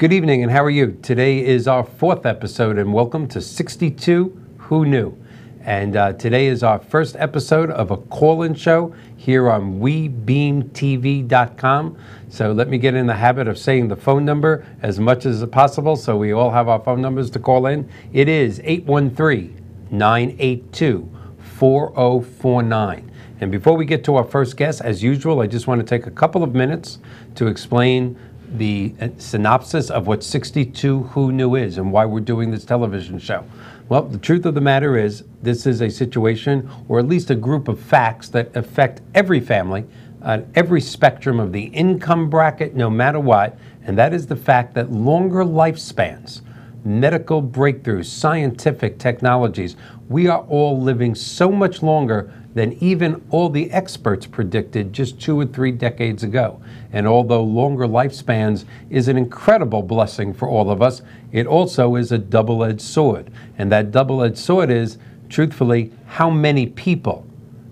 Good evening, and how are you? Today is our 4th episode, and welcome to 62 Who Knew? And today is our first episode of a call-in show here on WeBeamTV.com. So let me get in the habit of saying the phone number as much as possible so we all have our phone numbers to call in. It is 813-982-4049. And before we get to our first guest, as usual, I just want to take a couple of minutes to explain the synopsis of what 62 Who Knew is and why we're doing this television show. Well, the truth of the matter is, this is a situation, or at least a group of facts, that affect every family on every spectrum of the income bracket, no matter what, and that is the fact that longer lifespans, medical breakthroughs, scientific technologies, we are all living so much longer than even all the experts predicted just 2 or 3 decades ago. And although longer lifespans is an incredible blessing for all of us, it also is a double-edged sword. And that double-edged sword is, truthfully, how many people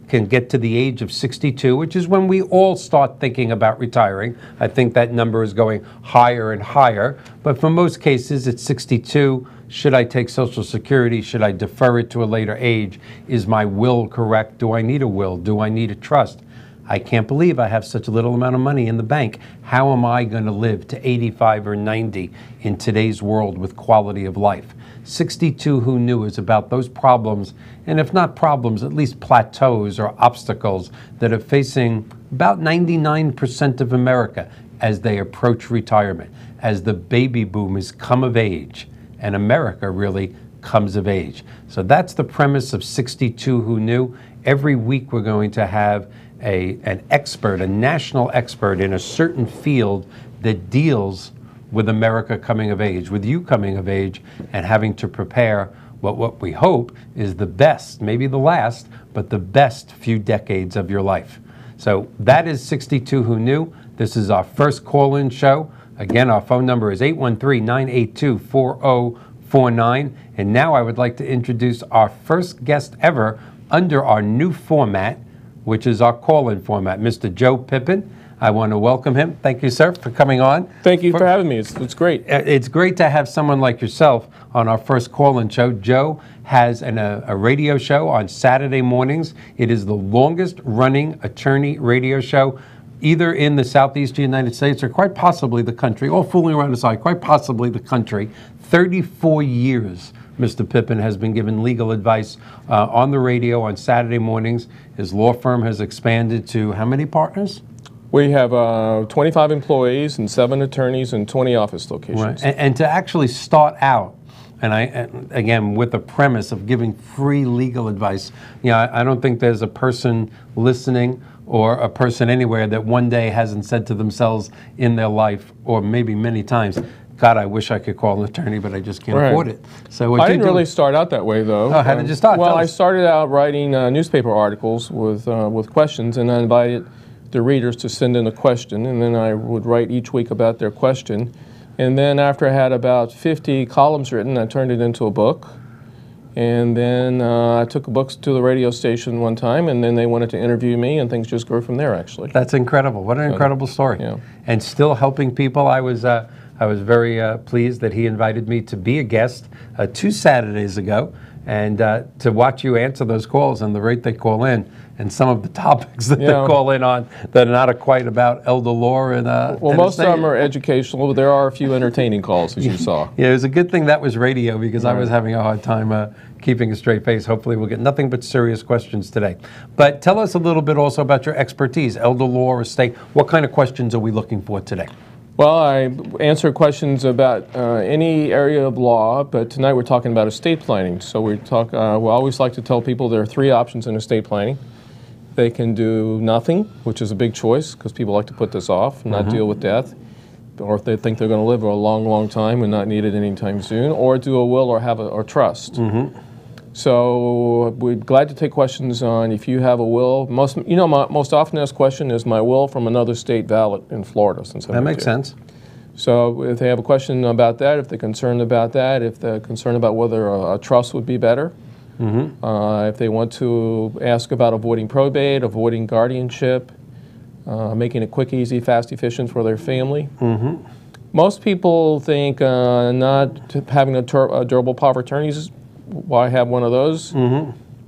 can get to the age of 62, which is when we all start thinking about retiring. I think that number is going higher and higher, but for most cases it's 62. Should I take Social Security? Should I defer it to a later age? Is my will correct? Do I need a will? Do I need a trust? I can't believe I have such a little amount of money in the bank. How am I going to live to 85 or 90 in today's world with quality of life? 62 Who Knew is about those problems, and if not problems, at least plateaus or obstacles that are facing about 99% of America as they approach retirement, as the baby boomers come of age, and America really comes of age. So that's the premise of 62 Who Knew. Every week we're going to have an expert, a national expert in a certain field that deals with America coming of age, with you coming of age and having to prepare what we hope is the best, maybe the last, but the best few decades of your life. So that is 62 Who Knew. This is our first call-in show. Again, our phone number is 813-982-4049. And now I would like to introduce our first guest ever under our new format, which is our call-in format, Mr. Joe Pippen. I want to welcome him. Thank you, sir, for coming on. Thank you for having me. It's great. It's great to have someone like yourself on our first call-in show. Joe has a radio show on Saturday mornings. It is the longest-running attorney radio show either in the southeastern United States or quite possibly the country, all fooling around aside, quite possibly the country. 34 years Mr. Pippen has been given legal advice on the radio on Saturday mornings. His law firm has expanded to how many partners? We have 25 employees and 7 attorneys and 20 office locations. Right. And to actually start out, and again, with the premise of giving free legal advice, I don't think there's a person listening or a person anywhere that one day hasn't said to themselves in their life, or maybe many times, God, I wish I could call an attorney, but I just can't afford it. So I didn't really start out that way, though. Oh, how did you start? Well, I started out writing newspaper articles with questions, and I invited the readers to send in a question, and then I would write each week about their question. And then after I had about 50 columns written, I turned it into a book. And then I took books to the radio station one time, and then they wanted to interview me, and things just grew from there, actually. That's incredible. What an incredible story. Yeah. And still helping people. I was very pleased that he invited me to be a guest 2 Saturdays ago, and to watch you answer those calls and the rate they call in, and some of the topics that they call in on that are not quite about elder law and well, most of them are educational, but there are a few entertaining calls, as you saw. Yeah, it was a good thing that was radio, because I was having a hard time keeping a straight face. Hopefully we'll get nothing but serious questions today. But tell us a little bit also about your expertise, elder law, estate. What kind of questions are we looking for today? Well, I answer questions about any area of law, but tonight we're talking about estate planning. So we always like to tell people there are 3 options in estate planning. They can do nothing, which is a big choice, because people like to put this off and not deal with death, or if they think they're going to live a long, long time and not need it anytime soon, or do a will or have a trust. So we're glad to take questions on if you have a will. Most often asked question is, my will from another state valid in Florida? Since that makes sense. So if they have a question about that, if they're concerned about that, if they're concerned about whether a trust would be better, if they want to ask about avoiding probate, avoiding guardianship, making it quick, easy, fast, efficient for their family. Most people think not having a durable power of attorney is why have one of those.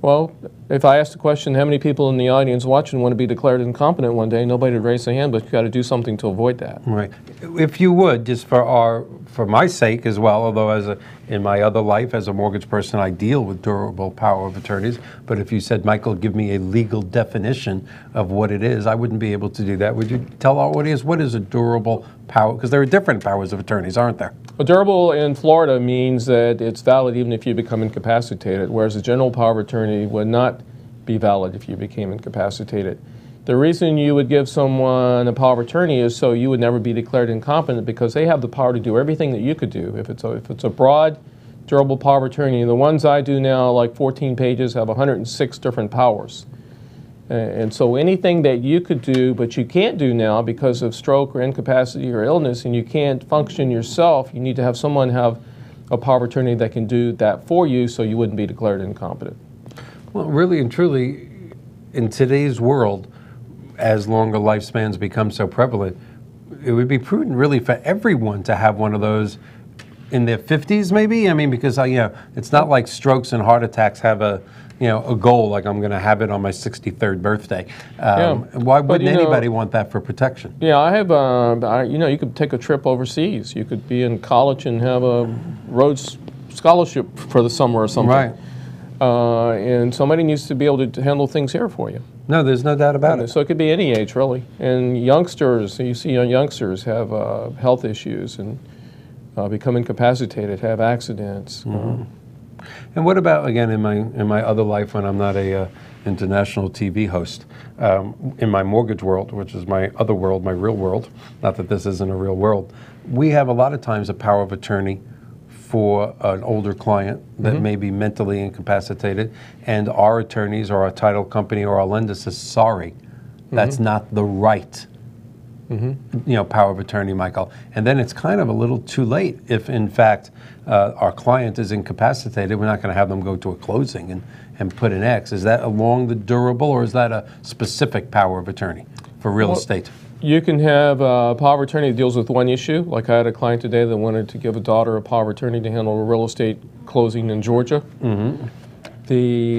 Well, if I ask the question, how many people in the audience watching want to be declared incompetent one day, nobody would raise their hand, but you've got to do something to avoid that. Right. If you would, just for my sake as well, although in my other life as a mortgage person, I deal with durable power of attorneys, but if you said, Michael, give me a legal definition of what it is, I wouldn't be able to do that. Would you tell our audience what is a durable power? Because there are different powers of attorneys, aren't there? Well, durable in Florida means that it's valid even if you become incapacitated, whereas a general power of attorney would not be valid if you became incapacitated. The reason you would give someone a power of attorney is so you would never be declared incompetent, because they have the power to do everything that you could do. If it's a broad, durable power of attorney, the ones I do now, like 14 pages, have 106 different powers. And so anything that you could do but you can't do now because of stroke or incapacity or illness, and you can't function yourself, you need to have someone have a power of attorney that can do that for you so you wouldn't be declared incompetent. Well, really and truly, in today's world, as longer lifespans become so prevalent, it would be prudent really for everyone to have one of those in their 50s maybe? I mean, because it's not like strokes and heart attacks have a goal, like I'm going to have it on my 63rd birthday. Why wouldn't anybody want that for protection? Yeah, I have, you could take a trip overseas. You could be in college and have a Rhodes Scholarship for the summer or something. Right. And somebody needs to be able to handle things here for you. No, there's no doubt about it. So it could be any age, really. And youngsters, you see youngsters have health issues and become incapacitated, have accidents. And what about, again, in my other life when I'm not a international TV host, in my mortgage world, which is my other world, my real world, not that this isn't a real world, we have a lot of times a power of attorney for an older client that may be mentally incapacitated, and our attorneys or our title company or our lender says, sorry, that's not the right power of attorney, Michael. And then it's kind of a little too late if, in fact, our client is incapacitated. We're not going to have them go to a closing and put an X. Is that along the durable, or is that a specific power of attorney for real estate? You can have a power of attorney that deals with one issue. Like I had a client today that wanted to give a daughter a power of attorney to handle a real estate closing in Georgia. You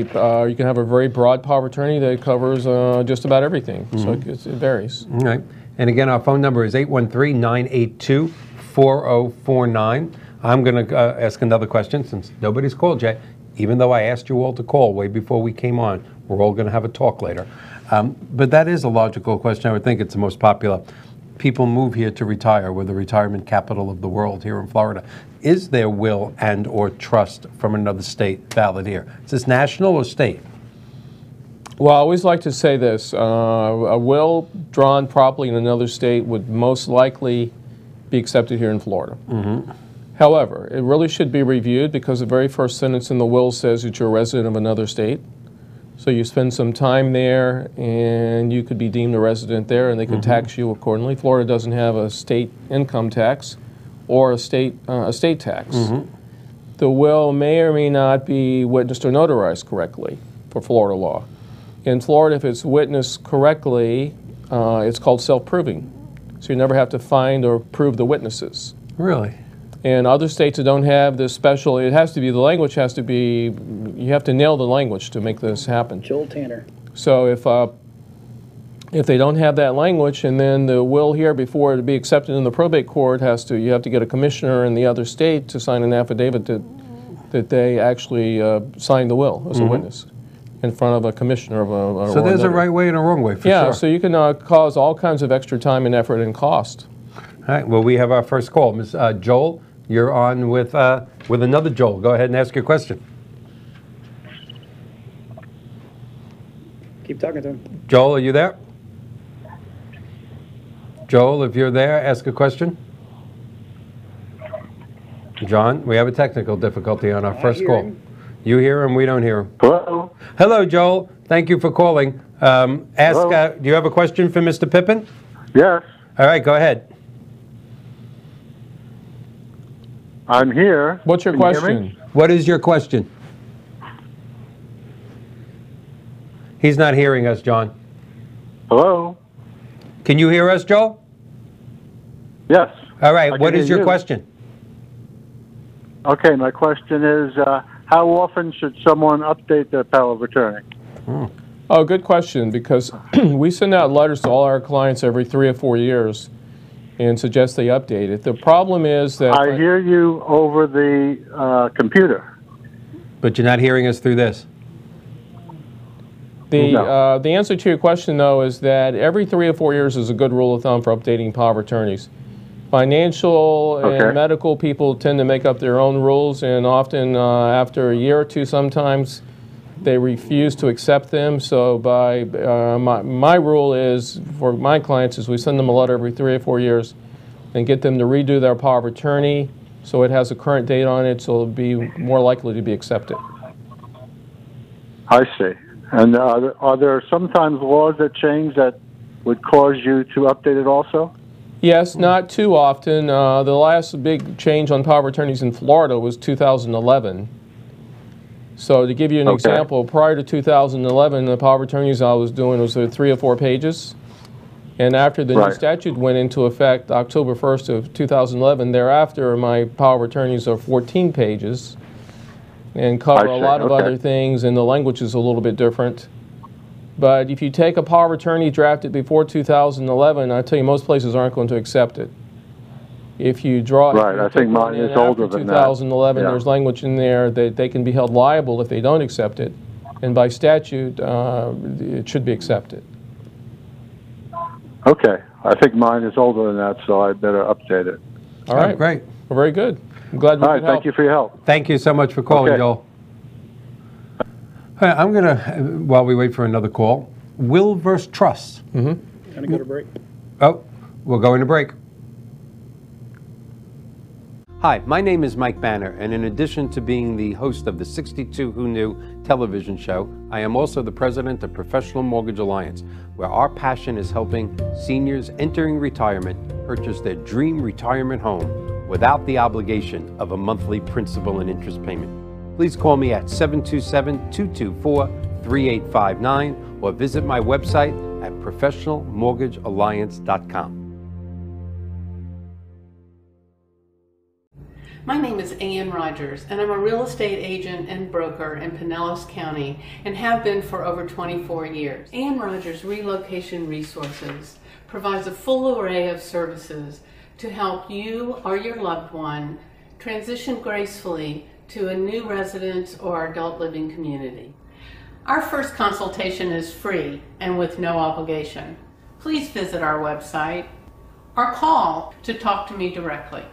can have a very broad power of attorney that covers just about everything. So it varies. All right. And again, our phone number is 813-982-4049. I'm going to ask another question since nobody's called yet. Even though I asked you all to call way before we came on, we're all going to have a talk later. But that is a logical question. I would think it's the most popular. People move here to retire. We're the retirement capital of the world here in Florida. Is there will and or trust from another state valid here? Is this national or state? Well, I always like to say this. A will drawn properly in another state would most likely be accepted here in Florida. However, it really should be reviewed because the very first sentence in the will says that you're a resident of another state. So you spend some time there and you could be deemed a resident there and they could tax you accordingly. Florida doesn't have a state income tax or a state tax. The will may or may not be witnessed or notarized correctly for Florida law. In Florida, if it's witnessed correctly, it's called self-proving. So you never have to find or prove the witnesses. Really? In other states that don't have this special, it has to be, the language has to be, you have to nail the language to make this happen. Joel Tanner. So if they don't have that language, and then the will here, before it be accepted in the probate court, you have to get a commissioner in the other state to sign an affidavit that they actually signed the will as a witness in front of a commissioner of a So there's a right way and a wrong way, for sure. Yeah, so you can cause all kinds of extra time and effort and cost. All right, well, we have our first call. Ms. Joel, you're on with another Joel. Go ahead and ask your question. Keep talking to him. Joel, are you there? Joel, if you're there, ask a question. John, we have a technical difficulty on our first call. You hear him, we don't hear him. Hello. Hello, Joel. Thank you for calling. Do you have a question for Mr. Pippen? Yes, All right, go ahead. I'm here. What's your Can you hear me? question? What is your question? He's not hearing us, John. Hello. Can you hear us, Joel? Yes. All right, I what can is hear your you. question? Okay, my question is, how often should someone update their power of attorney? Oh, good question, because we send out letters to all our clients every 3 or 4 years and suggest they update it. The problem is that I hear you over the computer. But you're not hearing us through this. the answer to your question, though, is that every 3 or 4 years is a good rule of thumb for updating power of attorneys. Financial and medical people tend to make up their own rules, and often after a year or two, sometimes they refuse to accept them. So by my rule is for my clients is we send them a letter every 3 or 4 years and get them to redo their power of attorney so it has a current date on it, so it'll be more likely to be accepted. I see. And are there sometimes laws that change that would cause you to update it also? Yes, not too often. The last big change on power of attorneys in Florida was 2011. So to give you an example, prior to 2011, the power of attorneys I was doing was 3 or 4 pages. And after the new statute went into effect October 1st of 2011, thereafter my power of attorneys are 14 pages and cover a lot of other things, and the language is a little bit different. But if you take a power of attorney drafted before 2011, I tell you most places aren't going to accept it. If you draw it, I think mine is older than 2011, that. there's language in there that they can be held liable if they don't accept it, and by statute, it should be accepted. Okay, I think mine is older than that, so I better update it. All right, great. Well, very good. I'm glad we could help. Thank you for your help. Thank you so much for calling, Joel. I'm going to, while we wait for another call, will versus trust. Going to go to break. Oh, we'll go into break. Hi, my name is Mike Banner, and in addition to being the host of the 62 Who Knew television show, I am also the president of Professional Mortgage Alliance, where our passion is helping seniors entering retirement purchase their dream retirement home without the obligation of a monthly principal and interest payment. Please call me at 727-224-3859 or visit my website at professionalmortgagealliance.com. My name is Ann Rogers, and I'm a real estate agent and broker in Pinellas County and have been for over 24 years. Ann Rogers Relocation Resources provides a full array of services to help you or your loved one transition gracefully to a new residence or adult living community. Our first consultation is free and with no obligation. Please visit our website or call to talk to me directly.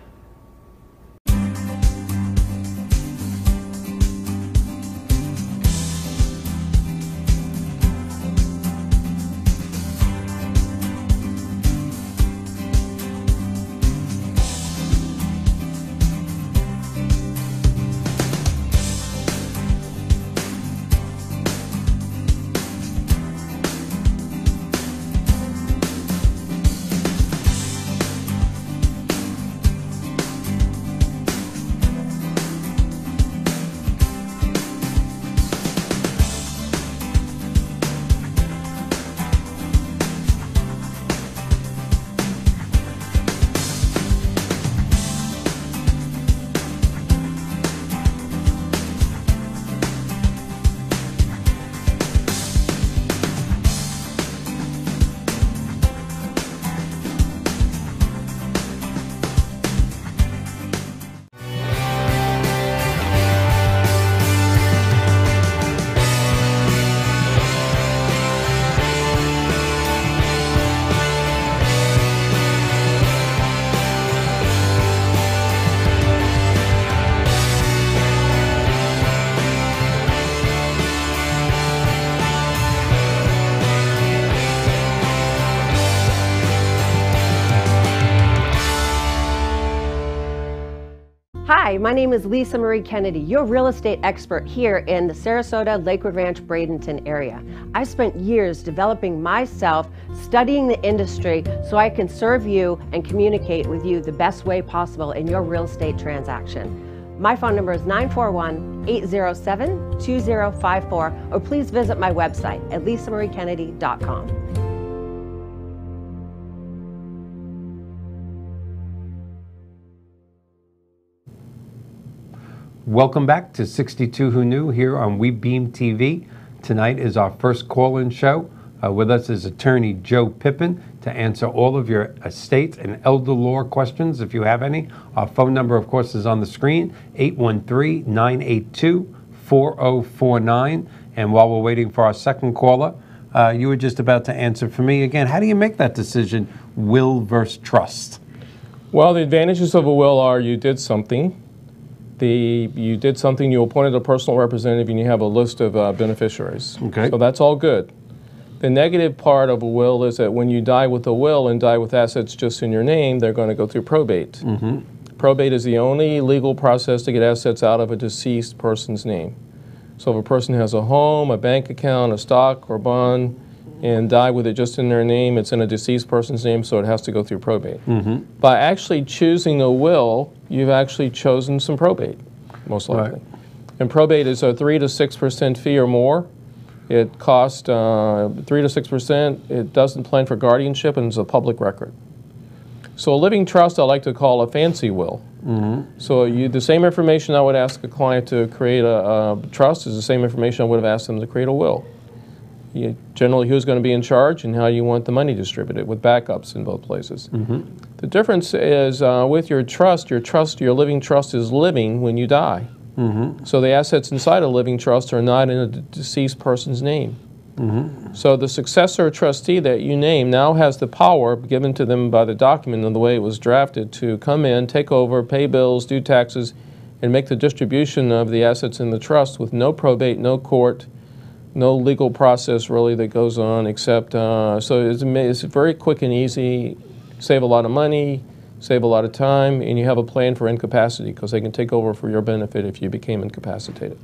Hi, my name is Lisa Marie Kennedy, your real estate expert here in the Sarasota, Lakewood Ranch, Bradenton area. I've spent years developing myself, studying the industry so I can serve you and communicate with you the best way possible in your real estate transaction. My phone number is 941-807-2054, or please visit my website at lisamariekennedy.com. Welcome back to 62 Who Knew here on WeBeam TV. Tonight is our first call-in show. With us is attorney Joe Pippen to answer all of your estate and elder law questions if you have any. Our phone number, of course, is on the screen, 813-982-4049. And while we're waiting for our second caller, you were just about to answer for me again. How do you make that decision, will versus trust? Well, the advantages of a will are you did something. You appointed a personal representative, and you have a list of beneficiaries. Okay. So that's all good. The negative part of a will is that when you die with a will and die with assets just in your name, they're going to go through probate. Mm-hmm. Probate is the only legal process to get assets out of a deceased person's name. So if a person has a home, a bank account, a stock or bond, and die with it just in their name, it's in a deceased person's name, so it has to go through probate. Mm-hmm. By actually choosing a will, you've actually chosen some probate, most likely. Right. And probate is a 3 to 6% fee or more. It costs 3 to 6%. It doesn't plan for guardianship, and it's a public record. So a living trust I like to call a fancy will. Mm-hmm. So the same information I would ask a client to create a trust is the same information I would have asked them to create a will. Generally, who's going to be in charge and how you want the money distributed, with backups in both places. Mm-hmm. The difference is with your living trust is living when you die. Mm-hmm. So the assets inside a living trust are not in a deceased person's name. Mm-hmm. So the successor trustee that you name now has the power given to them by the document and the way it was drafted to come in, take over, pay bills, do taxes, and make the distribution of the assets in the trust with no probate, no court, no legal process really that goes on, except so it's very quick and easy, save a lot of money, save a lot of time, and you have a plan for incapacity because they can take over for your benefit if you became incapacitated.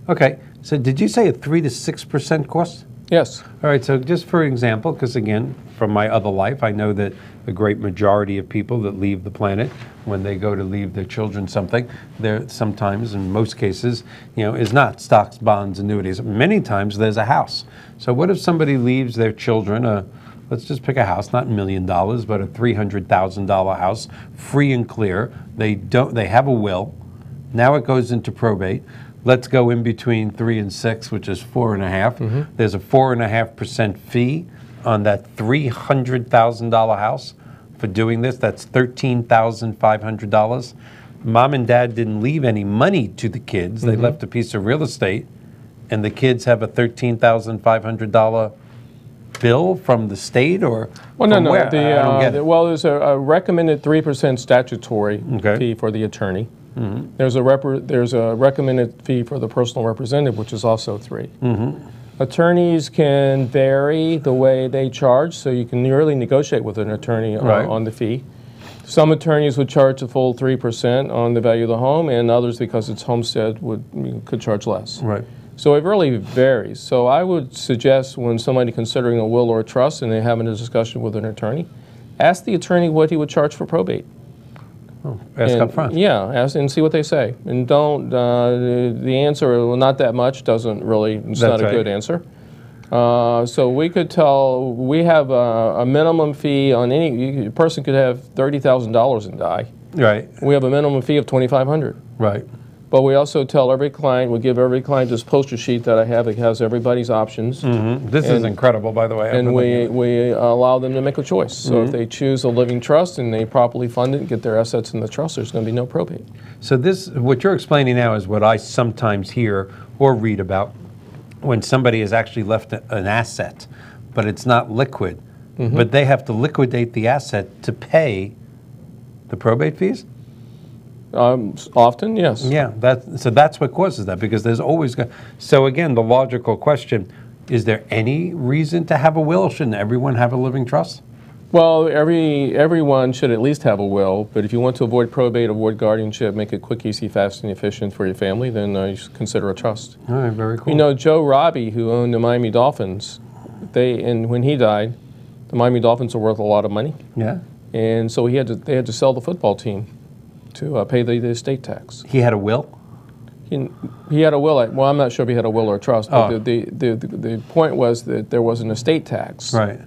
Okay, so did you say a 3 to 6% cost? Yes. All right, so just for example, because again, from my other life, I know that the great majority of people that leave the planet, when they go to leave their children something, there sometimes, in most cases, is not stocks, bonds, annuities. Many times there's a house. So what if somebody leaves their children let's just pick a house, not $1 million, but a $300,000 house, free and clear. They have a will. Now it goes into probate. Let's go in between 3 and 6, which is 4.5. Mm-hmm. There's a 4.5% fee on that $300,000 house for doing this. That's $13,500. Mom and dad didn't leave any money to the kids. They left a piece of real estate, and the kids have a $13,500 bill from the state, or well, no. Where? I don't get it. Well, there's a recommended 3% statutory fee for the attorney. Mm-hmm. There's a recommended fee for the personal representative, which is also 3. Mm-hmm. Attorneys can vary the way they charge, so you can really negotiate with an attorney on the fee. Some attorneys would charge the full 3% on the value of the home, and others, because it's homestead, could charge less. Right. So it really varies. So I would suggest when somebody considering a will or a trust and they're having a discussion with an attorney, ask the attorney what he would charge for probate. Oh, ask up front. Yeah, ask and see what they say. And don't, the answer, well, not that much, doesn't really, it's not a good answer. So we could tell, we have a minimum fee on a person could have $30,000 and die. Right. We have a minimum fee of $2,500. Right. But we also tell every client, we give every client this poster sheet that I have that has everybody's options. Mm-hmm. This is incredible, by the way. And we allow them to make a choice. So if they choose a living trust and they properly fund it and get their assets in the trust, there's going to be no probate. So what you're explaining now is what I sometimes hear or read about when somebody has actually left an asset, but it's not liquid, but they have to liquidate the asset to pay the probate fees? Often, yes. Yeah, so that's what causes that, because there's always... So again, the logical question, is there any reason to have a will? Shouldn't everyone have a living trust? Well, everyone should at least have a will, but if you want to avoid probate, avoid guardianship, make it quick, easy, fast, and efficient for your family, then you should consider a trust. All right, very cool. You know, Joe Robbie, who owned the Miami Dolphins, when he died, the Miami Dolphins are worth a lot of money. Yeah. And so they had to sell the football team to pay the estate tax. He had a will? He had a will. Well, I'm not sure if he had a will or a trust, but the point was that there was an estate tax. Right.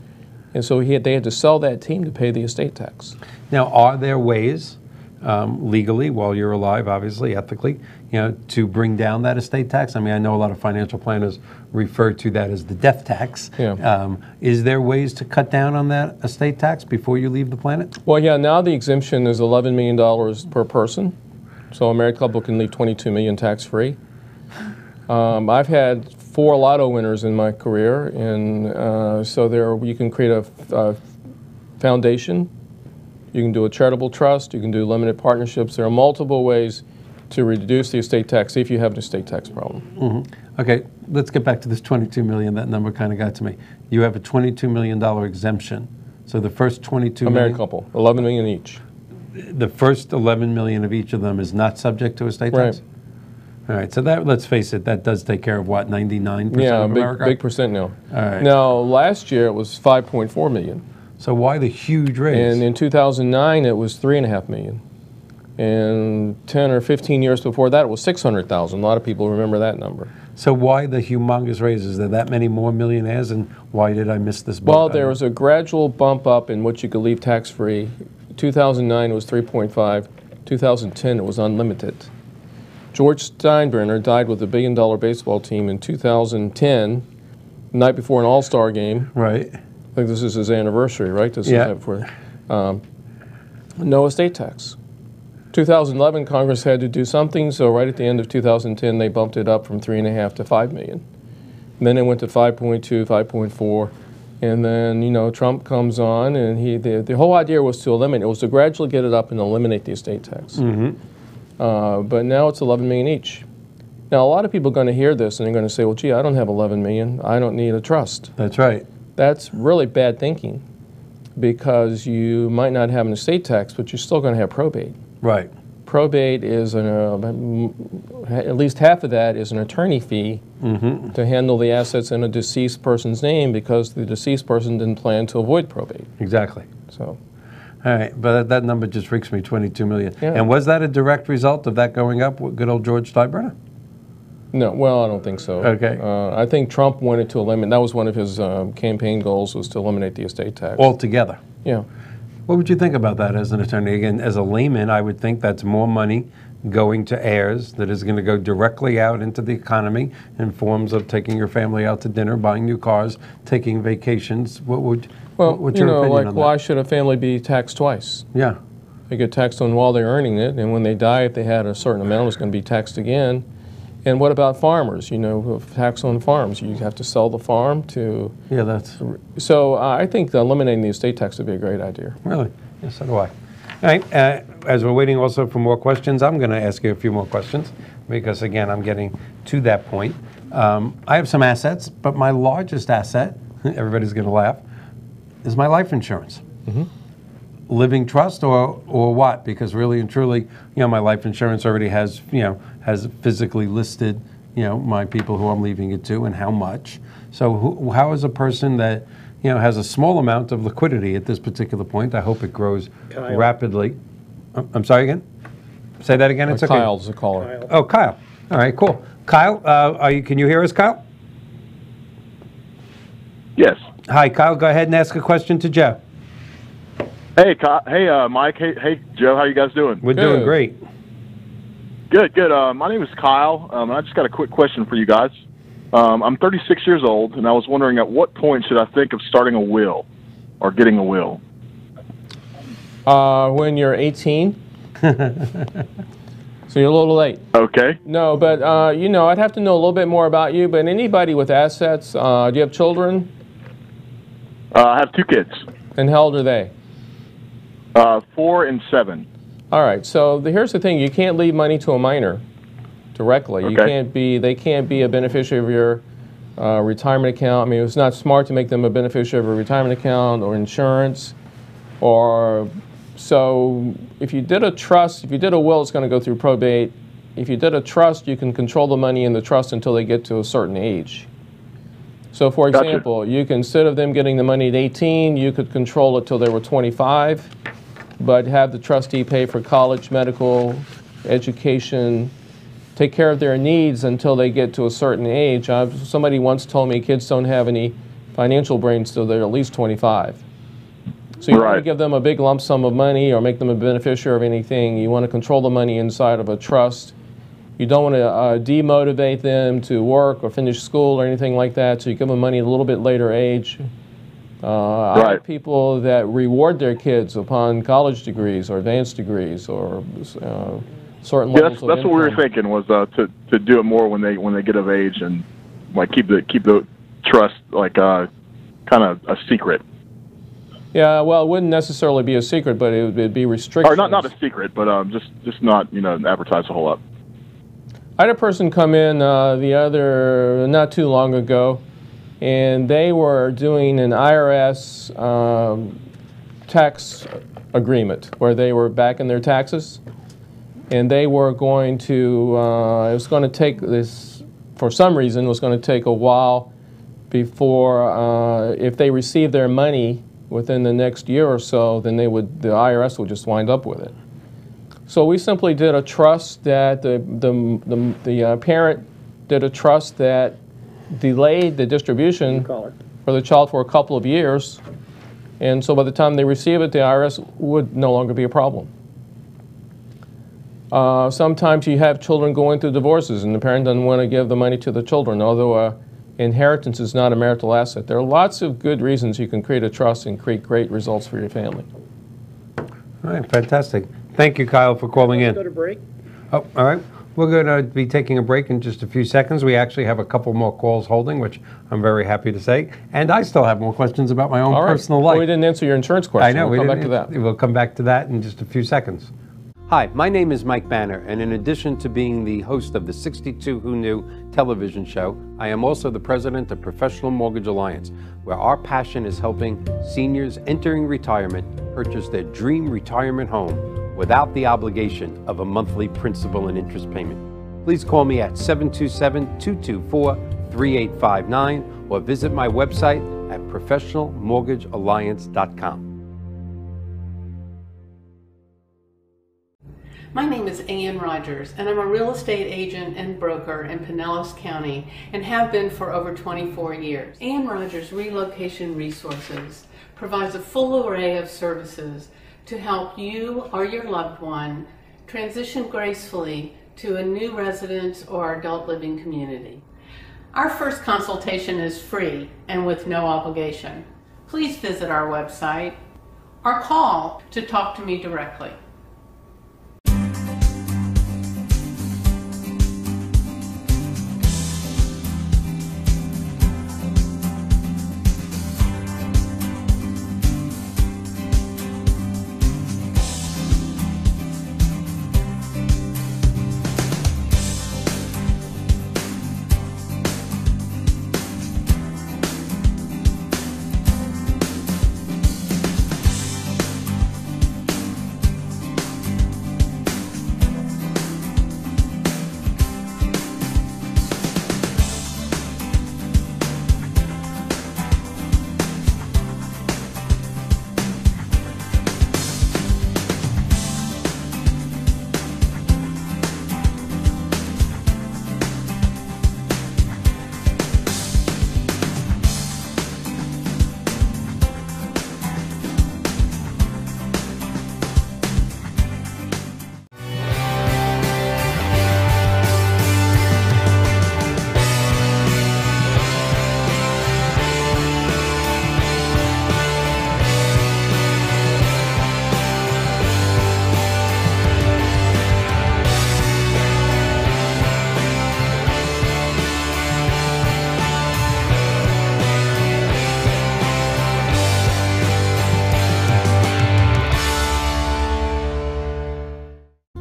And so they had to sell that team to pay the estate tax. Now, are there ways legally while you're alive, obviously, ethically, to bring down that estate tax? I mean, I know a lot of financial planners refer to that as the death tax. Yeah. Is there ways to cut down on that estate tax before you leave the planet? Well, yeah, now the exemption is $11 million per person. So a married couple can leave $22 million tax-free. I've had 4 lotto winners in my career, and so you can create a foundation, you can do a charitable trust, you can do limited partnerships. There are multiple ways to reduce the estate tax if you have an estate tax problem. Mm-hmm. Okay, let's get back to this $22 million. That number kind of got to me. You have a $22 million exemption. So the first $22 million... A married couple, $11 million each. The first $11 million of each of them is not subject to estate tax? Right. All right, so that, let's face it, that does take care of what, 99% of America? Yeah, big percent now. All right. Now, last year it was $5.4 million. So why the huge raise? And in 2009 it was $3.5 million. And 10 or 15 years before that it was $600,000. A lot of people remember that number. So why the humongous raises? Are there that many more millionaires, and why did I miss this boat? Well, there was a gradual bump up in what you could leave tax-free. 2009 it was 3.5. 2010 it was unlimited. George Steinbrenner died with a $1 billion baseball team in 2010, the night before an all-star game. Right. I think this is his anniversary, right? This Yeah. is before. No estate tax. 2011, Congress had to do something, so right at the end of 2010, they bumped it up from 3.5 to 5 million. And then it went to 5.2, 5.4, and then Trump comes on, and the whole idea was to eliminate. It was to gradually get it up and eliminate the estate tax. Mm-hmm. But now it's 11 million each. Now a lot of people are going to hear this and they're going to say, well, gee, I don't have 11 million. I don't need a trust. That's right. That's really bad thinking, because you might not have an estate tax, but you're still going to have probate. Right. Probate is at least half of that is an attorney fee to handle the assets in a deceased person's name, because the deceased person didn't plan to avoid probate. Exactly. So. All right, but that number just freaks me, 22 million. Yeah. And was that a direct result of that going up with good old George Steinbrenner? No, well, I don't think so. Okay. I think Trump wanted to eliminate, that was one of his campaign goals, was to eliminate the estate tax. Altogether. Yeah. What would you think about that as an attorney? Again, as a layman, I would think that's more money going to heirs that is going to go directly out into the economy in forms of taking your family out to dinner, buying new cars, taking vacations. What's your opinion on that? Why should a family be taxed twice? Yeah. They get taxed on while they're earning it, and when they die, if they had a certain amount, it's going to be taxed again. And what about farmers? Tax on farms. You have to sell the farm to... Yeah, that's... So I think eliminating the estate tax would be a great idea. Really? Yes, so do I. All right, as we're waiting also for more questions, I'm going to ask you a few more questions, because again, I'm getting to that point. I have some assets, but my largest asset, everybody's going to laugh, is my life insurance. Mm-hmm. Living trust or what? Because really and truly, my life insurance already has physically listed, my people who I'm leaving it to and how much. So how is a person that, has a small amount of liquidity at this particular point, I hope it grows rapidly. I'm sorry again? Say that again, it's okay. Kyle's the caller. Oh, Kyle. All right, cool. Kyle, can you hear us, Kyle? Yes. Hi, Kyle, go ahead and ask a question to Joe. Hey, Mike. Hey, Joe. How you guys doing? We're doing great. Good. My name is Kyle, and I just got a quick question for you guys. I'm 36 years old, and I was wondering at what point should I think of starting a will or getting a will? When you're 18. So you're a little late. Okay. No, but I'd have to know a little bit more about you. But anybody with assets, do you have children? I have 2 kids. And how old are they? 4 and 7. All right. So here's the thing: you can't leave money to a minor directly. Okay. They can't be a beneficiary of your retirement account. I mean, it's not smart to make them a beneficiary of a retirement account or insurance, or so. If you did a trust, if you did a will, it's going to go through probate. If you did a trust, you can control the money in the trust until they get to a certain age. So, for example, you can, instead of them getting the money at 18, you could control it till they were 25, but have the trustee pay for college, medical, education, take care of their needs until they get to a certain age. Somebody once told me kids don't have any financial brains till they're at least 25. So you don't want Right. to give them a big lump sum of money or make them a beneficiary of anything. You want to control the money inside of a trust. You don't want to demotivate them to work or finish school or anything like that, so you give them money at a little bit later age. I Right. have people that reward their kids upon college degrees or advanced degrees or certain Yeah, levels of that's what we were income. thinking was to do it more when they get of age and like keep the trust like kind of a secret. Yeah, well, it wouldn't necessarily be a secret, but it would be restrictions. Or not a secret, but just not advertised a whole lot. I had a person come in not too long ago, and they were doing an IRS tax agreement where they were backing their taxes, and they were going to, it was going to take this, for some reason, it was going to take a while before, if they received their money within the next year or so, then the IRS would just wind up with it. So we simply did a trust that the parent did a trust that delayed the distribution for the child for a couple of years, and so by the time they receive it, the IRS would no longer be a problem. Sometimes you have children going through divorces, and the parent doesn't want to give the money to the children, although inheritance is not a marital asset. There are lots of good reasons you can create a trust and create great results for your family. All right, fantastic. Thank you, Kyle, for calling in. Go to break. Oh, all right. We're going to be taking a break in just a few seconds. We actually have a couple more calls holding, which I'm very happy to say. And I still have more questions about my own All right. personal Well, life. we didn't answer your insurance question. I know. We'll come back to that. We'll come back to that in just a few seconds. Hi, my name is Mike Banner, and in addition to being the host of the 62 Who Knew television show, I am also the president of Professional Mortgage Alliance, where our passion is helping seniors entering retirement purchase their dream retirement home without the obligation of a monthly principal and interest payment. Please call me at 727-224-3859 or visit my website at professionalmortgagealliance.com. My name is Ann Rogers, and I'm a real estate agent and broker in Pinellas County and have been for over 24 years. Ann Rogers Relocation Resources provides a full array of services to help you or your loved one transition gracefully to a new residence or adult living community. Our first consultation is free and with no obligation. Please visit our website or call to talk to me directly.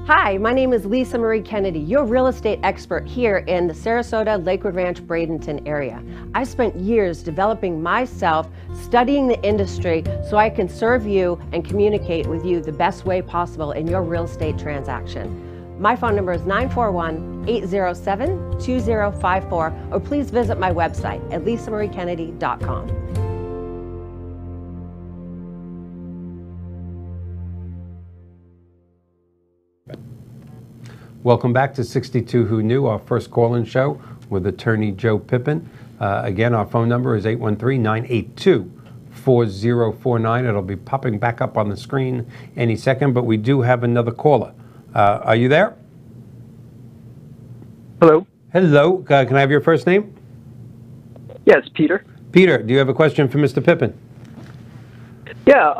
Hi, my name is Lisa Marie Kennedy, your real estate expert here in the Sarasota, Lakewood Ranch, Bradenton area. I spent years developing myself, studying the industry so I can serve you and communicate with you the best way possible in your real estate transaction. My phone number is 941-807-2054, or please visit my website at lisamariekennedy.com. Welcome back to 62 Who Knew, our first call-in show with attorney Joe Pippen. Again, our phone number is 813-982-4255. 4049. It'll be popping back up on the screen any second, but we do have another caller. Are you there? Hello. Hello. Can I have your first name? Yes, Peter. Peter, do you have a question for Mr. Pippen? Yeah,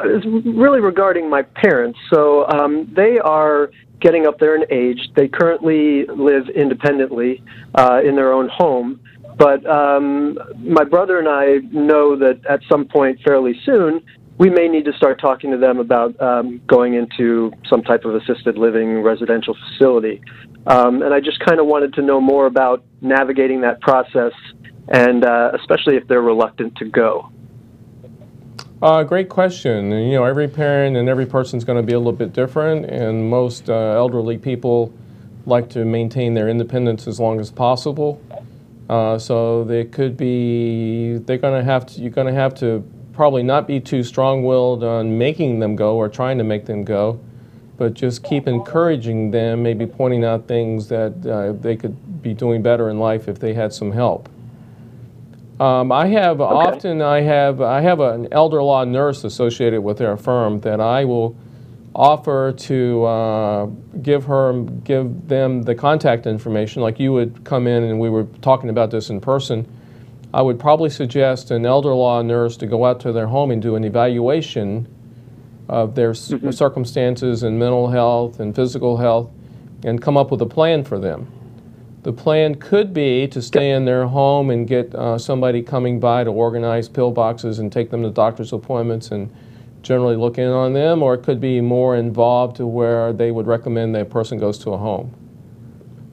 it's really regarding my parents. So they are getting up there in age. They currently live independently in their own home. But my brother and I know that at some point fairly soon, we may need to start talking to them about going into some type of assisted living residential facility. And I just kind of wanted to know more about navigating that process, and especially if they're reluctant to go. Great question. You know, every parent and every person's going to be a little bit different, and most elderly people like to maintain their independence as long as possible. So they could be, you're going to have to probably not be too strong-willed on making them go or trying to make them go, but just keep encouraging them, maybe pointing out things that they could be doing better in life if they had some help. I have an elder law nurse associated with our firm that I will offer to give them the contact information. Like you would come in and we were talking about this in person. I would probably suggest an elder law nurse to go out to their home and do an evaluation of their circumstances and mental health and physical health and come up with a plan for them. The plan could be to stay in their home and get somebody coming by to organize pill boxes and take them to doctor's appointments and generally look in on them, or it could be more involved to where they would recommend that a person goes to a home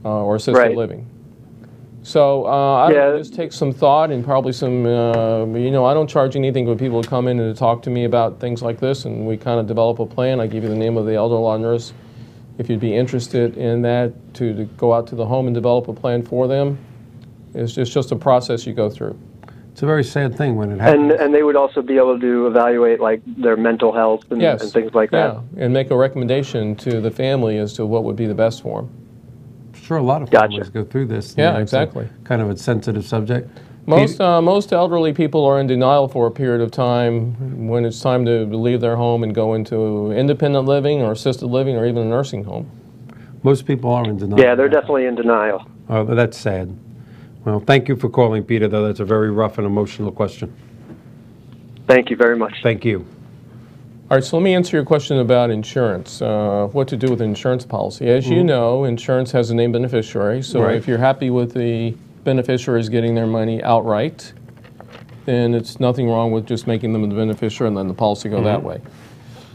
or assisted living. So I would just take some thought and probably some, you know, I don't charge anything when people come in and talk to me about things like this, and we kind of develop a plan. I give you the name of the elder law nurse. If you'd be interested in that, to go out to the home and develop a plan for them, it's just a process you go through. It's a very sad thing when it happens. And they would also be able to evaluate like their mental health and, and things like that. Yeah, and make a recommendation to the family as to what would be the best for them. I'm sure a lot of families go through this. Yeah, exactly. Kind of a sensitive subject. Most elderly people are in denial for a period of time when it's time to leave their home and go into independent living or assisted living or even a nursing home. Most people are in denial. Yeah, they're definitely in denial. Oh, that's sad. Well, thank you for calling, Peter, though. That's a very rough and emotional question. Thank you very much. Thank you. All right, so let me answer your question about insurance, what to do with an insurance policy. As you know, insurance has a named beneficiary, so if you're happy with the beneficiaries getting their money outright, then it's nothing wrong with just making them the beneficiary and then the policy go that way.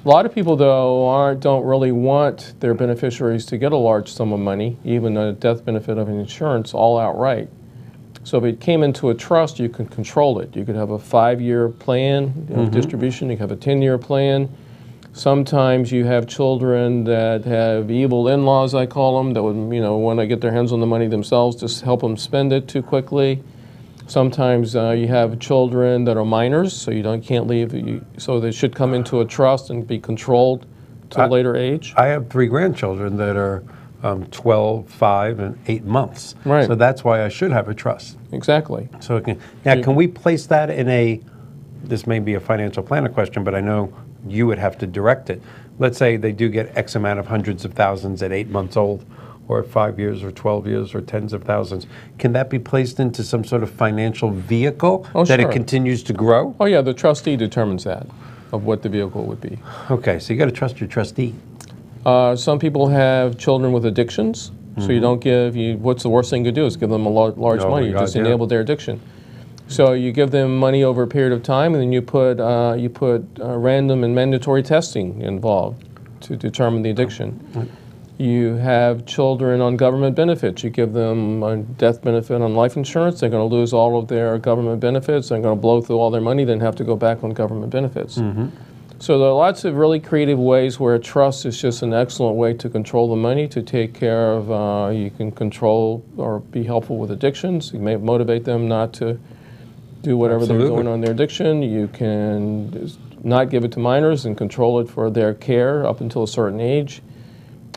A lot of people, though, don't really want their beneficiaries to get a large sum of money, even a death benefit of an insurance, all outright. So if it came into a trust, you could control it. You could have a 5-year plan of distribution. You could have a 10-year plan. Sometimes you have children that have evil in-laws, I call them, that would, want to get their hands on the money themselves, just help them spend it too quickly. Sometimes you have children that are minors, so can't leave. So they should come into a trust and be controlled to a later age. I have 3 grandchildren that are 12, 5, and 8 months. Right. So that's why I should have a trust. Exactly. So can we place that in this may be a financial planner question, but I know you would have to direct it. Let's say they do get X amount of hundreds of thousands at 8 months old, or at 5 years, or 12 years, or tens of thousands. Can that be placed into some sort of financial vehicle that it continues to grow? Oh yeah, the trustee determines that, of what the vehicle would be. Okay, so you got to trust your trustee. Some people have children with addictions, so you don't give, what's the worst thing to do is give them a large money, just enable their addiction. So you give them money over a period of time, and then you put random and mandatory testing involved to determine the addiction. You have children on government benefits. You give them a death benefit on life insurance. They're going to lose all of their government benefits. They're going to blow through all their money, then have to go back on government benefits. So there are lots of really creative ways where a trust is just an excellent way to control the money, to take care of, you can control or be helpful with addictions. You may motivate them not to do whatever they're doing on their addiction. You can not give it to minors and control it for their care up until a certain age.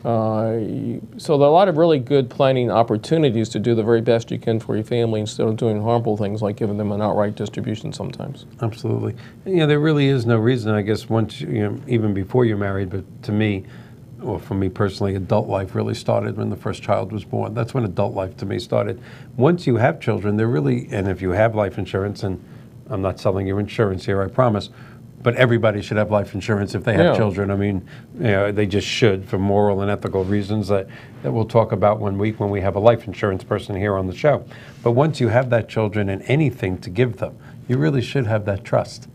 So there are a lot of really good planning opportunities to do the very best you can for your family instead of doing harmful things like giving them an outright distribution sometimes. Absolutely. And, there really is no reason, I guess, once even before you're married, but to me, or for me personally, adult life really started when the first child was born. That's when adult life to me started. Once you have children, they're really, and if you have life insurance, and I'm not selling you insurance here, I promise, but everybody should have life insurance if they have children. I mean, they just should for moral and ethical reasons that we'll talk about when we have a life insurance person here on the show. But once you have that children and anything to give them, you really should have that trust.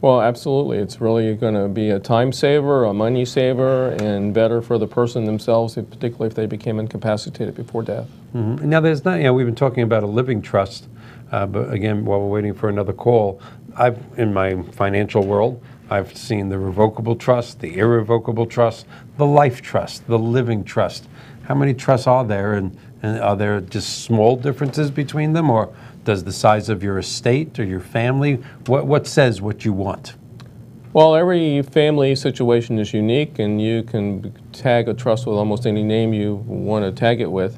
Well, absolutely. It's really going to be a time saver, a money saver, and better for the person themselves, particularly if they became incapacitated before death. Mm-hmm. Now, there's not, we've been talking about a living trust, but again, while we're waiting for another call, in my financial world, I've seen the revocable trust, the irrevocable trust, the life trust, the living trust. How many trusts are there, and are there just small differences between them, or does the size of your estate or your family, what says what you want? Well, every family situation is unique, and you can tag a trust with almost any name you want to tag it with.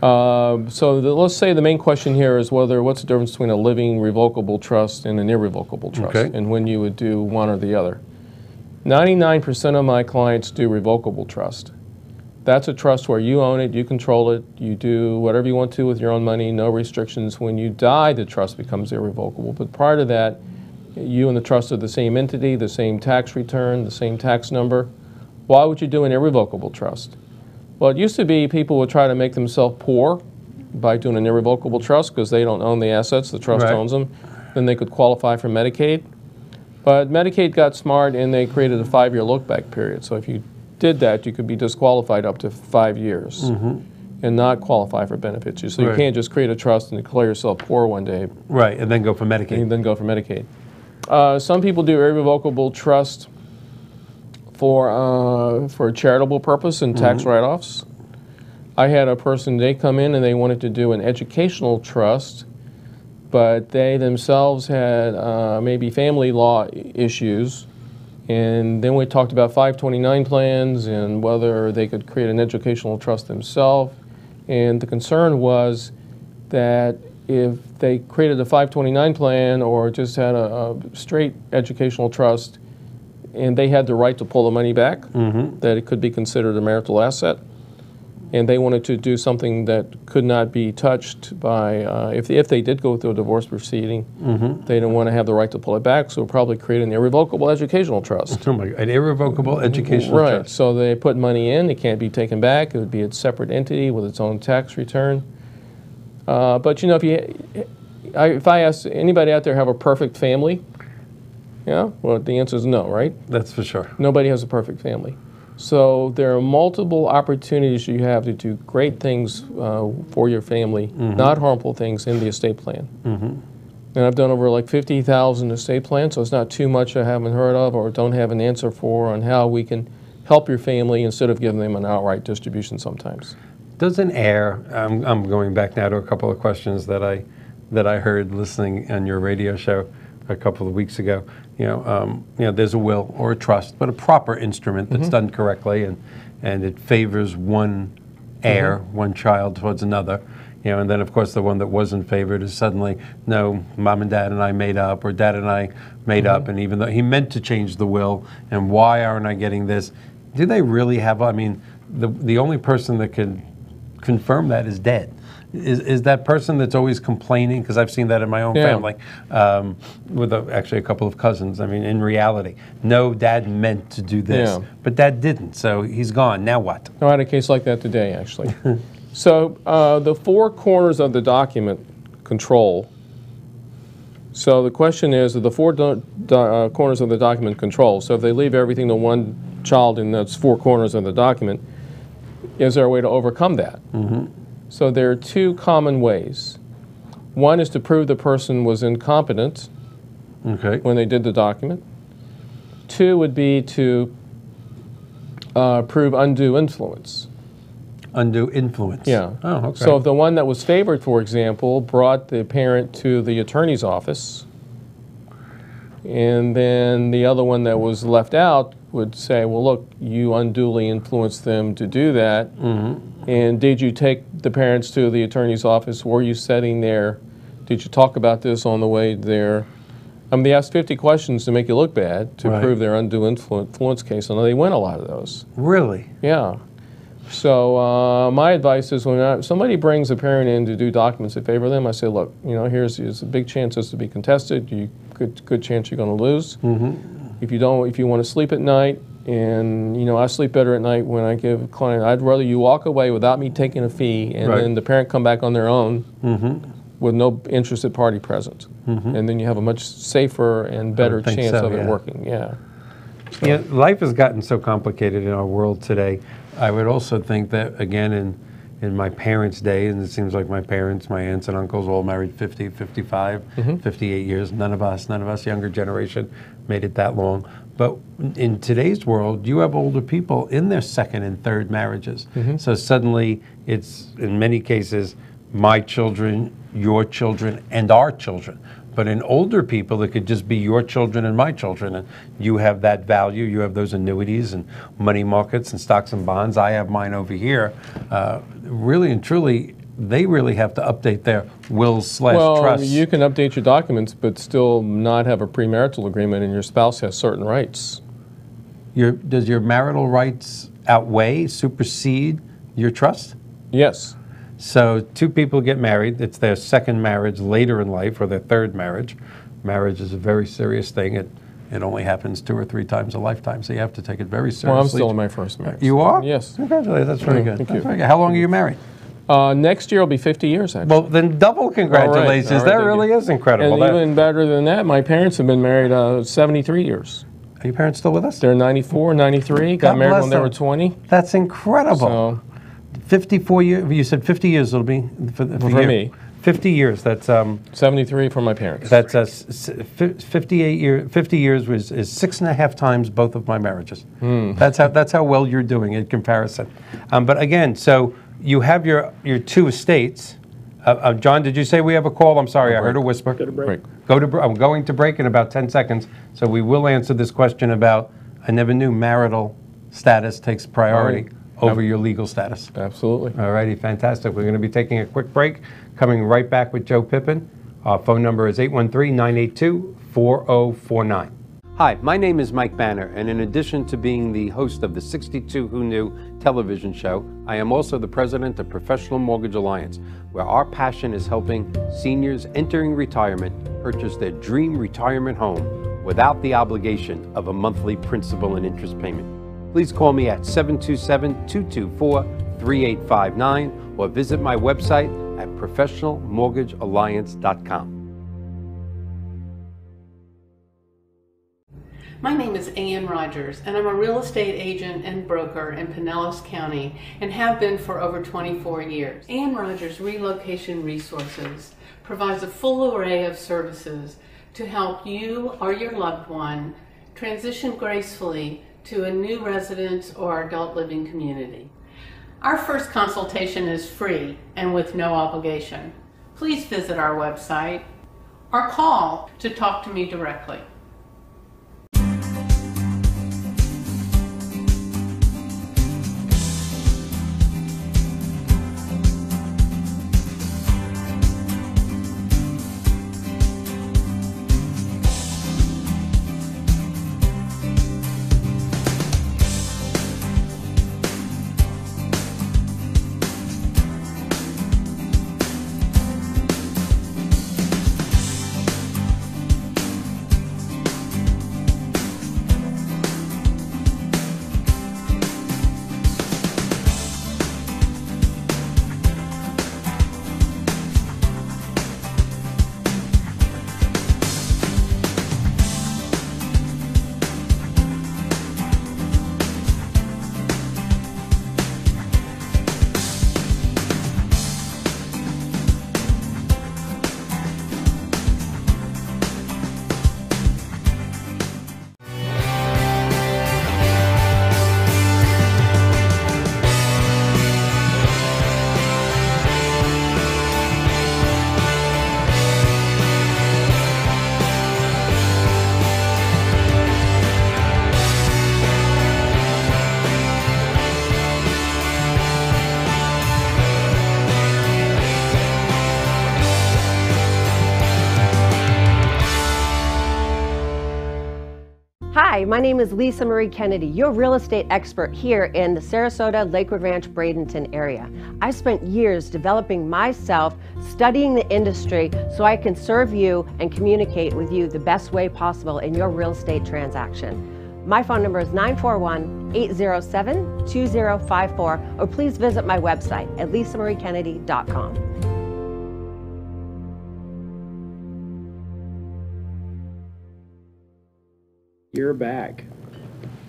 Let's say the main question here is what's the difference between a living revocable trust and an irrevocable trust, and when you would do one or the other. 99% of my clients do revocable trust. That's a trust where you own it, you control it, you do whatever you want to with your own money, no restrictions. When you die, the trust becomes irrevocable. But prior to that, you and the trust are the same entity, the same tax return, the same tax number. Why would you do an irrevocable trust? Well, it used to be people would try to make themselves poor by doing an irrevocable trust because they don't own the assets, the trust owns them. Then they could qualify for Medicaid. But Medicaid got smart and they created a 5-year look-back period. So if you did that, you could be disqualified up to 5 years and not qualify for benefits. So you can't just create a trust and declare yourself poor one day. Right, and then go for Medicaid. And then go for Medicaid. Some people do irrevocable trust for a charitable purpose and tax write-offs. I had a person, they come in and they wanted to do an educational trust, but they themselves had maybe family law issues. And then we talked about 529 plans and whether they could create an educational trust themselves. And the concern was that if they created a 529 plan or just had a straight educational trust and they had the right to pull the money back, that it could be considered a marital asset. And they wanted to do something that could not be touched by, if they did go through a divorce proceeding, they didn't want to have the right to pull it back, so probably create an irrevocable educational trust. Oh my God, an irrevocable educational trust. Right, so they put money in, it can't be taken back, it would be a separate entity with its own tax return. But if I ask anybody out there have a perfect family, well, the answer is no, right? That's for sure. Nobody has a perfect family. So there are multiple opportunities you have to do great things for your family, not harmful things in the estate plan. And I've done over like 50,000 estate plans, so it's not too much I haven't heard of or don't have an answer for on how we can help your family instead of giving them an outright distribution sometimes. Does an heir, I'm going back now to a couple of questions that I heard listening on your radio show a couple of weeks ago. There's a will or a trust, but a proper instrument that's done correctly, and it favors one heir, one child towards another. And then of course the one that wasn't favored is suddenly, no, mom and dad and I made up, or dad and I made up, and even though he meant to change the will, and why aren't I getting this? Do they really have? I mean, the only person that can confirm that is dead. Is that person that's always complaining, because I've seen that in my own family, with actually a couple of cousins. I mean, in reality, no, dad meant to do this, but dad didn't, so he's gone. Now what? I had a case like that today, actually. So the 4 corners of the document control. So the question is, the 4 corners of the document control. So if they leave everything to one child in those 4 corners of the document, is there a way to overcome that? So there are 2 common ways. One is to prove the person was incompetent when they did the document. 2 would be to prove undue influence. Undue influence. Yeah. Oh, okay. So if the one that was favored, for example, brought the parent to the attorney's office, and then the other one that was left out would say, well, look, you unduly influenced them to do that. And did you take the parents to the attorney's office? Were you sitting there? Did you talk about this on the way there? I mean, they asked 50 questions to make you look bad, to prove their undue influence case, and they win a lot of those. Really? Yeah. So my advice is when somebody brings a parent in to do documents that favor them, I say, look, here's a big chance this to be contested. Good chance you're going to lose. If you want to sleep at night, and I sleep better at night when I give a client, I'd rather you walk away without me taking a fee, and then the parent come back on their own with no interested party present, and then you have a much safer and better chance of it working. Yeah. So. Life has gotten so complicated in our world today. I would also think that, again, in my parents' day, and it seems like my parents, my aunts and uncles all married 50, 55, 58 years. None of us, younger generation, made it that long. But in today's world, you have older people in their second and third marriages. So suddenly it's, in many cases, my children, your children, and our children. But in older people, it could just be your children and my children. And you have that value. You have those annuities and money markets and stocks and bonds. I have mine over here. Really and truly, they really have to update their wills / trusts. Well, you can update your documents, but still not have a premarital agreement, and your spouse has certain rights. Does your marital rights outweigh, supersede your trust? Yes. So two people get married. It's their second marriage later in life, or their third marriage. Marriage is a very serious thing. It only happens 2 or 3 times a lifetime, so you have to take it very seriously. Well, I'm still in my first marriage. You are? Yes. Congratulations. That's very good. Thank you. Very good. How long are you married? Next year will be 50 years, actually. Well, then double congratulations. All right, that really is incredible. And even better than that, my parents have been married 73 years. Are your parents still with us? They're 94, 93, got married when they were 20. That's incredible. So, 54 years, you said 50 years it'll be for me. 50 years, that's 73 for my parents. That's 50 years is 6.5 times both of my marriages. That's how well you're doing in comparison. But again, so you have your 2 estates. John, did you say we have a call? I'm sorry, I heard a whisper. Go to break. I'm going to break in about 10 seconds, so we will answer this question about, I never knew marital status takes priority over your legal status. Absolutely. All righty, fantastic. We're going to be taking a quick break, coming right back with Joe Pippen. Our phone number is 813-982-4049. Hi, my name is Mike Banner, and in addition to being the host of the 62 Who Knew television show, I am also the president of Professional Mortgage Alliance, where our passion is helping seniors entering retirement purchase their dream retirement home without the obligation of a monthly principal and interest payment. Please call me at 727-224-3859 or visit my website at professionalmortgagealliance.com. My name is Ann Rogers, and I'm a real estate agent and broker in Pinellas County and have been for over 24 years. Ann Rogers Relocation Resources provides a full array of services to help you or your loved one transition gracefully to a new residence or adult living community. Our first consultation is free and with no obligation. Please visit our website or call to talk to me directly. Hi, my name is Lisa Marie Kennedy, your real estate expert here in the Sarasota, Lakewood Ranch, Bradenton area. I spent years developing myself, studying the industry so I can serve you and communicate with you the best way possible in your real estate transaction. My phone number is 941-807-2054, or please visit my website at lisamariekennedy.com. You're back.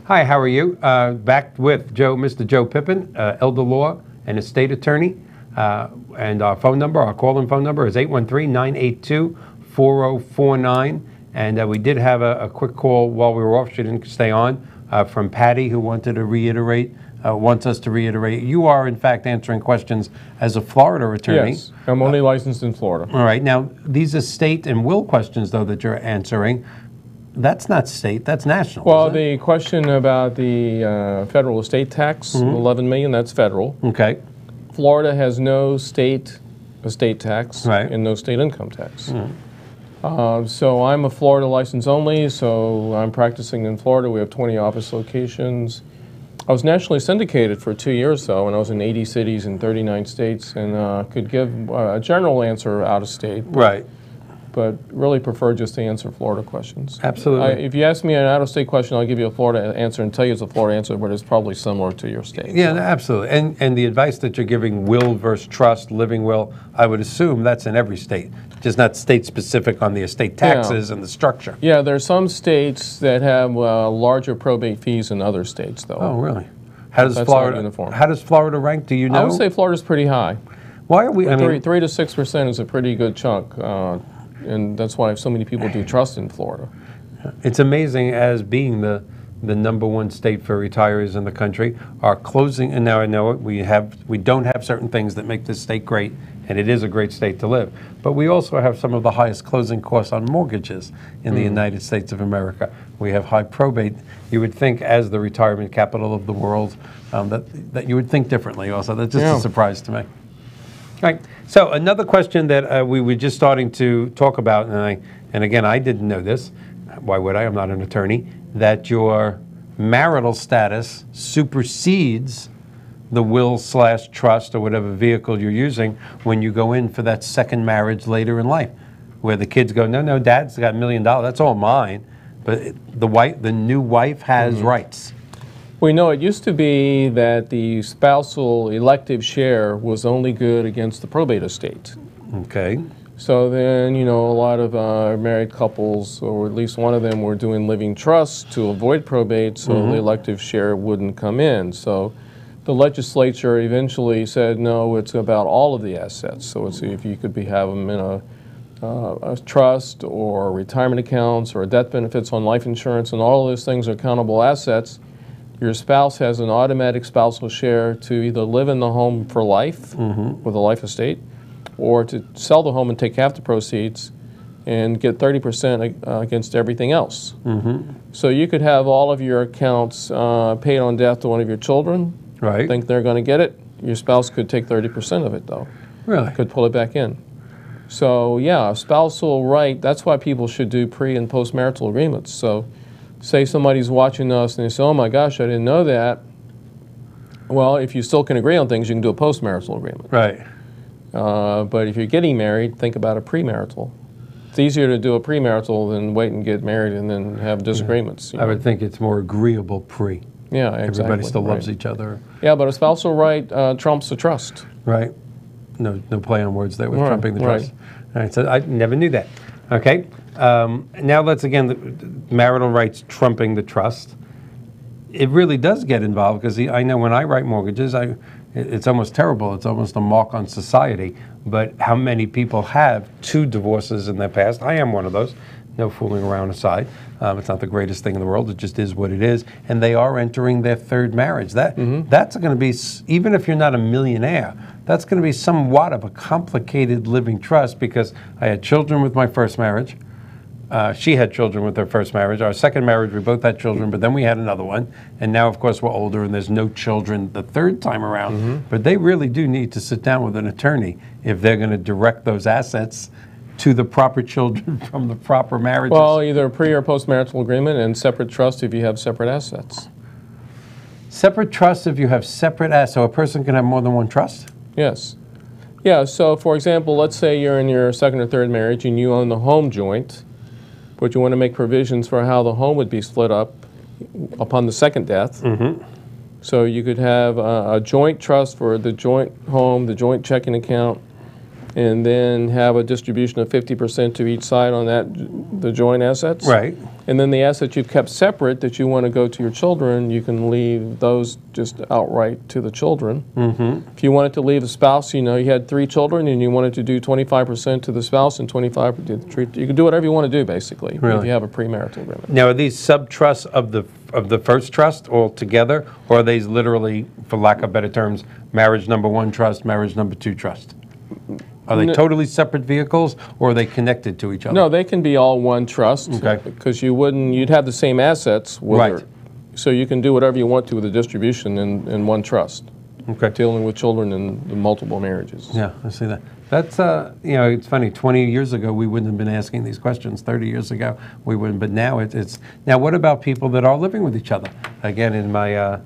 Hi, how are you? Back with Mr. Joe Pippen, elder law and estate attorney. And our phone number, our call-in phone number is 813-982-4049. And we did have a quick call while we were off. She didn't stay on, from Patty, who wanted to reiterate, wants us to reiterate. You are, in fact, answering questions as a Florida attorney. Yes, I'm only licensed in Florida. All right. Now, these estate and will questions, though, that you're answering, that's not state, that's national. Well, the question about the federal estate tax, $11 million, that's federal. Okay. Florida has no state estate tax Right. and no state income tax. So I'm a Florida license only, so I'm practicing in Florida. We have 20 office locations. I was nationally syndicated for 2 years, though, and I was in 80 cities in 39 states, and could give a general answer out of state. Right. But really prefer just to answer Florida questions. Absolutely. If you ask me an out-of-state question, I'll give you a Florida answer and tell you it's a Florida answer, but it's probably similar to your state. Yeah, no, absolutely. And the advice that you're giving, will versus trust, living will, I would assume that's in every state, just not state-specific on the estate taxes and the structure. Yeah, there are some states that have larger probate fees than other states, though. Oh, really? How does That's Florida? not uniform. How does Florida rank? Do you know? I would say Florida's pretty high. Why are we? I 3 mean, to 6% is a pretty good chunk, and that's why so many people do trust in Florida. it's amazing as being the #1 state for retirees in the country. Our closing, and now I know it, we don't have certain things that make this state great, and it is a great state to live. But we also have some of the highest closing costs on mortgages in the United States of America. We have high probate. You would think, as the retirement capital of the world, that you would think differently. Also, that's just a surprise to me. All right. So another question that we were just starting to talk about, and again, I didn't know this. Why would I? I'm not an attorney. That your marital status supersedes the will/trust or whatever vehicle you're using when you go in for that second marriage later in life, where the kids go, no, Dad's got $1 million. That's all mine. But the new wife has rights. We know it used to be that the spousal elective share was only good against the probate estate. Okay. So then, a lot of married couples, or at least one of them, were doing living trusts to avoid probate, so the elective share wouldn't come in. So the legislature eventually said, no, it's about all of the assets. So it's if you could have them in a trust or retirement accounts or death benefits on life insurance, and all of those things are countable assets. Your spouse has an automatic spousal share to either live in the home for life with a life estate, or to sell the home and take half the proceeds and get 30% against everything else. So you could have all of your accounts paid on death to one of your children. Right. Think they're going to get it. Your spouse could take 30% of it, though. Really? Could pull it back in. So yeah, spousal right, that's why people should do pre- and post-marital agreements. So say somebody's watching us and they say, oh my gosh, I didn't know that. Well, if you still can agree on things, you can do a post-marital agreement. Right. But if you're getting married, think about a premarital. It's easier to do a premarital than wait and get married and then have disagreements. I would think it's more agreeable pre. Yeah, exactly. Everybody still loves each other. Yeah, but a spousal right trumps the trust. Right. No play on words there with Right, trumping the trust. right. All right, so I never knew that. Okay. Now let's again, the marital rights trumping the trust. It really does get involved because I know when I write mortgages, it's almost terrible. It's almost a mark on society. But how many people have 2 divorces in their past? I am one of those. No fooling around aside. It's not the greatest thing in the world. It just is what it is. And they are entering their 3rd marriage. That's going to be, even if you're not a millionaire, that's going to be somewhat of a complicated living trust, because I had children with my first marriage. She had children with her first marriage. Our second marriage, we both had children, but then we had another one. And now, of course, we're older and there's no children the 3rd time around. But they really do need to sit down with an attorney if they're going to direct those assets to the proper children from the proper marriages? Well, either pre or post-marital agreement and separate trust if you have separate assets. Separate trust if you have separate assets. So a person can have more than one trust? Yes. Yeah, so for example, let's say you're in your second or third marriage and you own the home joint, but you want to make provisions for how the home would be split up upon the second death. Mm-hmm. So you could have a joint trust for the joint home, the joint checking account, and then have a distribution of 50% to each side on that, the joint assets. Right. And then the assets you've kept separate that you want to go to your children, you can leave those just outright to the children. Mm-hmm. If you wanted to leave a spouse, you know, you had 3 children and you wanted to do 25% to the spouse and 25% to the tree, you can do whatever you want to do, basically, Really? if you have a premarital agreement. Now, are these sub-trusts of the first trust all together, or are they literally, for lack of better terms, marriage number 1 trust, marriage number 2 trust? Are they totally separate vehicles, or are they connected to each other? No, they can be all one trust. Okay. Because you'd have the same assets. Right. So you can do whatever you want to with the distribution in one trust. Okay. Dealing with children in multiple marriages. Yeah, I see that. That's, you know, it's funny, 20 years ago, we wouldn't have been asking these questions. 30 years ago, we wouldn't, but now it's now what about people that are living with each other? Again, in my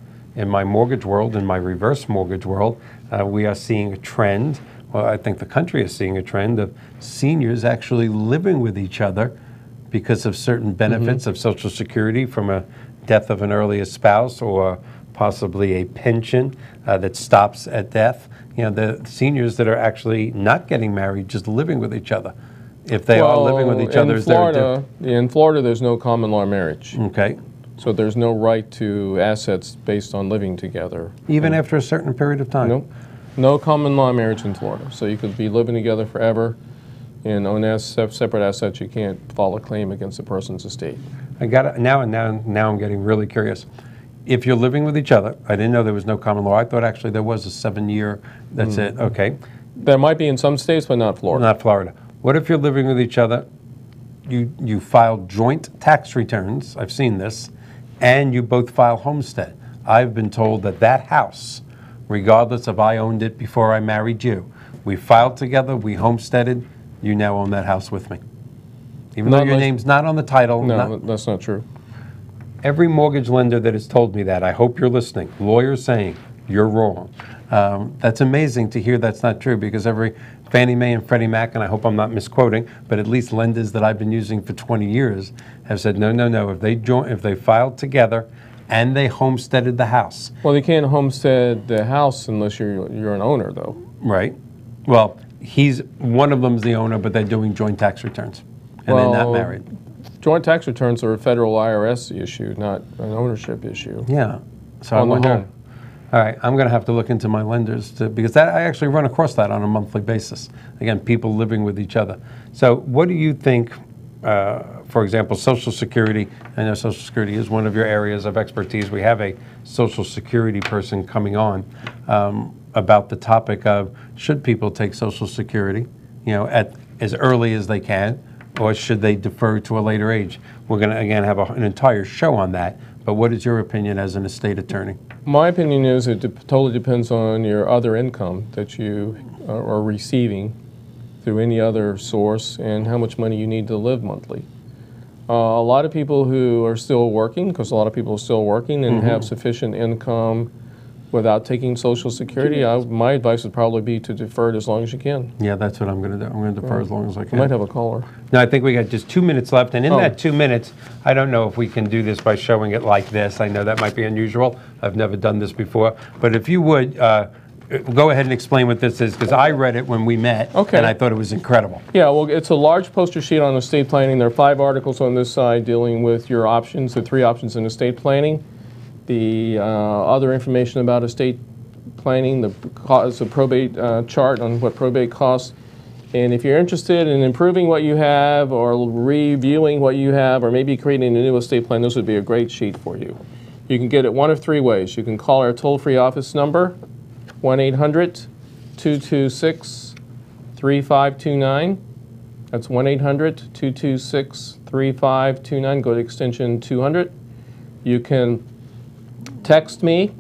mortgage world, in my reverse mortgage world, we are seeing a trend. Well, I think the country is seeing a trend of seniors actually living with each other because of certain benefits of Social Security from a death of an earlier spouse or possibly a pension that stops at death. You know, the seniors that are actually not getting married, just living with each other. If they are living with each other, in Florida, there's no common law marriage. Okay. So there's no right to assets based on living together. Even after a certain period of time? Nope. No common law marriage in Florida. So you could be living together forever and own separate assets. You can't file a claim against a person's estate. I got it. Now I'm getting really curious. If you're living with each other, I didn't know there was no common law. I thought actually there was a 7-year, that's it. Okay. There might be in some states, but not Florida. Not Florida. What if you're living with each other, you file joint tax returns, I've seen this, and you both file homestead? I've been told that that house, regardless if I owned it before I married you, we filed together, we homesteaded, you now own that house with me. Even though your name's not on the title. No, that's not true. Every mortgage lender that has told me that, I hope you're listening, lawyers saying, you're wrong. That's amazing to hear that's not true, because every Fannie Mae and Freddie Mac, and I hope I'm not misquoting, but at least lenders that I've been using for 20 years have said, no, if they filed together and they homesteaded the house. Well, you can't homestead the house unless you're an owner, though. Right. Well, one of them's the owner, but they're doing joint tax returns, and they're not married. Joint tax returns are a federal IRS issue, not an ownership issue. Yeah. So I On the wonder. home. All right, I'm going to have to look into my lenders because I actually run across that on a monthly basis. Again, people living with each other. So what do you think, for example, Social Security? I know Social Security is one of your areas of expertise. We have a Social Security person coming on about the topic of should people take Social Security, you know, at as early as they can, or should they defer to a later age? We're going to, again, have an entire show on that. But what is your opinion as an estate attorney? My opinion is it totally depends on your other income that you are receiving through any other source and how much money you need to live monthly. A lot of people who are still working, because a lot of people are still working and have sufficient income without taking Social Security, my advice would probably be to defer it as long as you can. Yeah, that's what I'm going to do. I'm going to defer as long as I can. You might have a caller. No, I think we got just 2 minutes left, and in that 2 minutes, I don't know if we can do this by showing it like this. I know that might be unusual. I've never done this before. But if you would, go ahead and explain what this is, because I read it when we met, and I thought it was incredible. Yeah, well, it's a large poster sheet on estate planning. There are 5 articles on this side dealing with your options, the 3 options in estate planning. The other information about estate planning, the probate chart on what probate costs. And if you're interested in improving what you have or reviewing what you have or maybe creating a new estate plan, this would be a great sheet for you. You can get it one of 3 ways. You can call our toll-free office number, 1-800-226-3529. That's 1-800-226-3529. Go to extension 200. You can text me,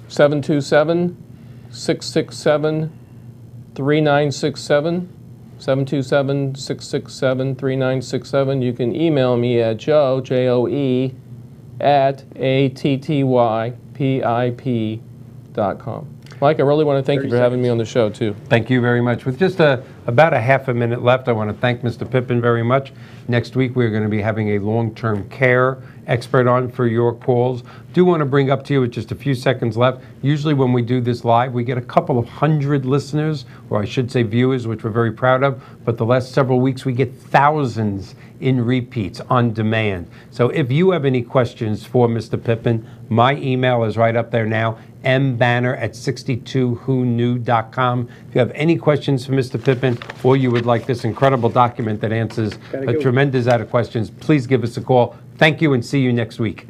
727-667-3967. 727-667-3967. You can email me at Joe, J-O-E, at attypip.com. Mike, I really want to thank you for having me on the show, too. Thank you very much. With just about a half a minute left, I want to thank Mr. Pippen very much. Next week, we're going to be having a long-term care expert on for your calls. Do want to bring up to you with just a few seconds left. Usually when we do this live, we get a couple of hundred listeners, or I should say viewers, which we're very proud of. But the last several weeks, we get thousands in repeats on demand. So if you have any questions for Mr. Pippen, my email is right up there now, mbanner@62whoknew.com. If you have any questions for Mr. Pippen, or you would like this incredible document that answers a tremendous amount of questions, please give us a call. Thank you and see you next week.